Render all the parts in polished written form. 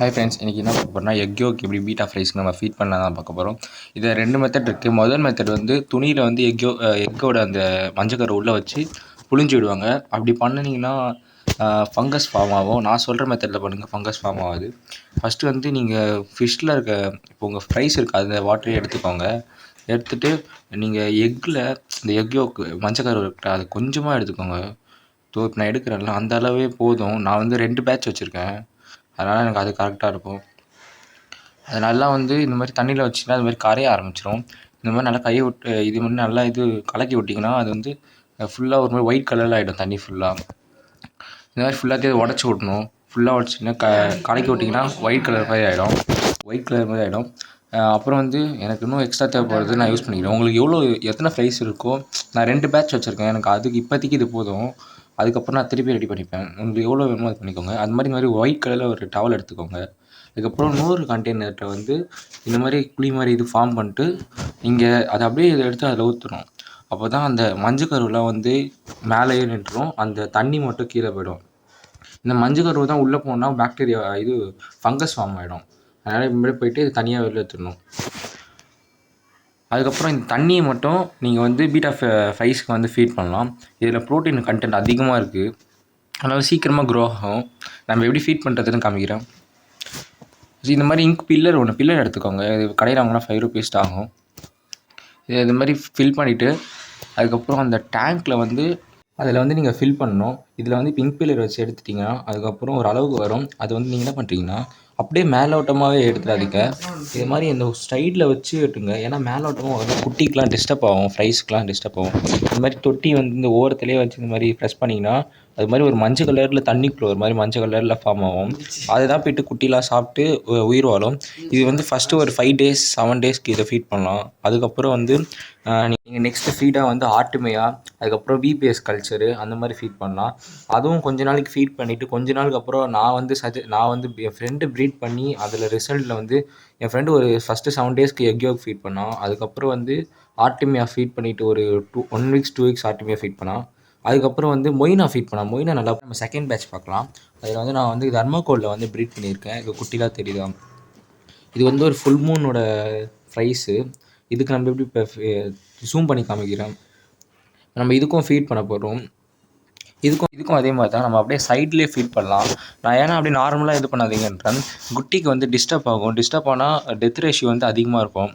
Hi friends, இன்றைக்கி என்ன பார்க்க போகிறோம்னா எக் யோக் எப்படி பீட்டா ஃப்ரைஸ்க்கு நம்ம ஃபீட் பண்ண தான் பார்க்க போகிறோம். இதில் 2 மெத்தட் இருக்குது. முதல் மெத்தட் வந்து துணியில் வந்து எக்கோட அந்த மஞ்சக்கரு உள்ளே வச்சு புழிஞ்சு விடுவாங்க. அப்படி பண்ணினீங்கன்னா ஃபங்கஸ் ஃபார்ம் ஆகும். நான் சொல்கிற மெத்தடில் பண்ணுங்கள், ஃபங்கஸ் ஃபார்ம் ஆகாது. ஃபஸ்ட்டு வந்து நீங்கள் ஃபிஷ்ஷில் இருக்க இப்போ உங்கள் ஃப்ரைஸ் இருக்குது அந்த வாட்டரையே எடுத்துக்கோங்க. எடுத்துகிட்டு நீங்கள் எக்கில் இந்த எக் யோக் மஞ்சக்கரு இருக்குல்ல அது கொஞ்சமாக எடுத்துக்கோங்க. இப்போ நான் எடுக்கிறேன்ல அந்த அளவே போதும். நான் வந்து 2 பேட்ச் வச்சுருக்கேன், அதனால் எனக்கு அது கரெக்டாக இருக்கும். அது நல்லா வந்து இந்த மாதிரி தண்ணியில் வச்சிங்கன்னா அது மாதிரி கரைய ஆரம்பிச்சிடும். இந்த மாதிரி நல்லா கையை விட்டு இது மாதிரி நல்லா கலக்கி விட்டிங்கன்னா அது வந்து ஃபுல்லாக ஒரு மாதிரி ஒயிட் கலரில் ஆகிடும். தண்ணி ஃபுல்லாக இந்த மாதிரி ஃபுல்லாத்தையும் உடச்சி விட்ணும். ஃபுல்லாக உடச்சிங்கன்னா கலக்கி விட்டிங்கன்னா ஒயிட் கலர் மாதிரி ஆகிடும். அப்புறம் வந்து எனக்கு இன்னும் எக்ஸ்ட்ரா தேவைப்படுறது நான் யூஸ் பண்ணிக்கிறேன். உங்களுக்கு எத்தனை ஃப்ரைஸ் இருக்கோ, நான் 2 பேட்ச் வச்சுருக்கேன். எனக்கு அதுக்கு இப்போதைக்கு இது போதும். அதுக்கப்புறம் நான் திருப்பி ரெடி பண்ணிப்பேன். உங்களுக்கு எவ்வளோ வேணுமோ அது பண்ணிக்கோங்க. அது மாதிரி ஒயிட் கலரில் ஒரு டவல் எடுத்துக்கோங்க. அதுக்கப்புறம் 100 கண்டெய்னர்கிட்ட வந்து இந்த மாதிரி குழி மாதிரி இது ஃபார்ம் பண்ணிட்டு நீங்கள் அதை அப்படியே இதை எடுத்து அதில் ஊற்றணும். அப்போ தான் அந்த மஞ்சக்கருவெலாம் வந்து மேலேயே நின்றுடும், அந்த தண்ணி மட்டும் கீழே போயிடும். இந்த மஞ்சக்கருவு தான் உள்ளே போனால் பாக்டீரியா ஃபங்கஸ் ஃபார்ம் ஆகிடும். அதனால் இப்படி போயிட்டு இது தனியாக வெளில எடுத்துடணும். அதுக்கப்புறம் இந்த தண்ணியை மட்டும் நீங்கள் வந்து பீட்டா ஃப்ரைஸ்க்கு வந்து ஃபீட் பண்ணலாம். இதில் ப்ரோட்டீன் கண்டென்ட் அதிகமாக இருக்குது, அதனால் சீக்கிரமாக க்ரோ ஆகும். நம்ம எப்படி ஃபீட் பண்ணுறதுன்னு காமிக்கிறேன். இந்த மாதிரி இங்க் பில்லர் எடுத்துக்கோங்க. இது கடையில் வாங்கினா 5 rupees ஆகும். இது மாதிரி ஃபில் பண்ணிவிட்டு அதுக்கப்புறம் அந்த டேங்க்கில் வந்து அதில் வந்து நீங்கள் ஃபில் பண்ணணும். இதில் வந்து இப்போ இங்க் பில்லர் வச்சு எடுத்துட்டிங்கன்னா அதுக்கப்புறம் ஒரு அளவுக்கு வரும். அது வந்து நீங்கள் என்ன பண்ணுறீங்கன்னா அப்படியே மேலோட்டமாகவே எடுத்துடாதீங்க. இது மாதிரி இந்த சைடில் வச்சு வெட்டுங்க. ஏன்னா மேலோட்டமாக வந்து குட்டிக்கெலாம் டிஸ்டர்ப் ஆகும், ஃப்ரைஸ்க்கெலாம் டிஸ்டர்ப் ஆகும். இந்த மாதிரி தொட்டி வந்து இந்த ஓரத்துலேயே வச்சு இந்த மாதிரி ப்ரெஸ் பண்ணிங்கன்னா அது மாதிரி ஒரு மஞ்சள் கலரில் தண்ணிக்குள்ளே ஒரு மாதிரி மஞ்சள் கலரில் ஃபார்ம் ஆகும். அதுதான் போய்ட்டு குட்டிலாம் சாப்பிட்டு உயிர் வாழும். இது வந்து ஃபஸ்ட்டு ஒரு 5 days 7 daysக்கு இதை ஃபீட் பண்ணலாம். அதுக்கப்புறம் வந்து நீங்கள் நெக்ஸ்ட்டு ஃபீடாக வந்து ஆர்டிமியா, அதுக்கப்புறம் விபிஎஸ் கல்ச்சரு அந்த மாதிரி ஃபீட் பண்ணலாம். அதுவும் கொஞ்ச நாளைக்கு ஃபீட் பண்ணிவிட்டு கொஞ்ச நாளுக்கு அப்புறம் நான் வந்து என் ஃப்ரெண்டு ப்ரீட் பண்ணி அதில் ரிசல்ட்டில் வந்து என் ஃப்ரெண்டு ஒரு ஃபஸ்ட்டு 7 daysக்கு எக் யோக் ஃபீட் பண்ணான். அதுக்கப்புறம் வந்து ஆர்டிமியா ஃபீட் பண்ணிவிட்டு ஒரு 1 week 2 weeks ஆர்டிமியா ஃபீட் பண்ணான். அதுக்கப்புறம் வந்து மொயினா ஃபீட் பண்ணான். மொயினா நல்லா நம்ம செகண்ட் பேட்ச் பார்க்கலாம். அதில் வந்து நான் வந்து தர்மாக்கோலில் வந்து ப்ரீட் பண்ணியிருக்கேன். இது குட்டிலாம் தெரியுதா, இது வந்து ஒரு ஃபுல் மூனோட ஃப்ரைஸு. இதுக்கு நம்ம எப்படி இப்போ ஜூம் பண்ணி காமிக்கிறேன். நம்ம இதுக்கும் ஃபீட் பண்ண போகிறோம். இதுக்கும் அதே மாதிரி தான் நம்ம அப்படியே சைட்லேயே ஃபீட் பண்ணலாம். நான் ஏன்னா அப்படியே நார்மலாக இது பண்ணாதீங்கன்றேன். குட்டிக்கு வந்து டிஸ்டர்ப் ஆகும். டிஸ்டர்ப் ஆனால் டெத் ரேஷியோ வந்து அதிகமாக இருக்கும்.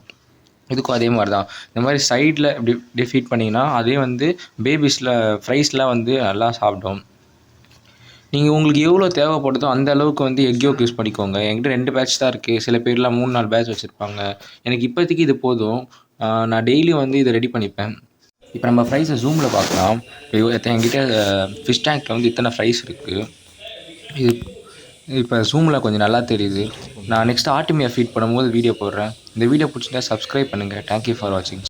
இதுக்கும் அதே மாதிரி தான். இந்த மாதிரி சைடில் இப்படி ஃபீட் பண்ணிங்கன்னா அதே வந்து ஃப்ரைஸ்லாம் வந்து நல்லா சாப்பிடும். நீங்கள் உங்களுக்கு எவ்வளோ தேவைப்படுதோ அந்த அளவுக்கு வந்து எக் யோக் யூஸ் பண்ணிக்கோங்க. என்கிட்ட 2 பேட்ச் தான் இருக்குது. சில பேர்லாம் 3-4 பேட்ச் வச்சுருப்பாங்க. எனக்கு இப்போதைக்கு இது போதும். நான் டெய்லியும் வந்து இதை ரெடி பண்ணிப்பேன். இப்போ நம்ம ஃப்ரைஸை ஜூமில் பார்க்கலாம். என்கிட்ட ஃபிஷ் டேங்க்கில் வந்து இத்தனை ஃப்ரைஸ் இருக்குது. இது இப்போ ஜூமில் கொஞ்சம் நல்லா தெரியுது. நான் நெக்ஸ்ட்டு ஆர்டிமியா ஃபீட் பண்ணும்போது வீடியோ போடுறேன். இந்த வீடியோ பிடிச்சிருந்தா சப்ஸ்கிரைப் பண்ணுங்கள். தேங்க்யூ ஃபார் வாட்சிங்.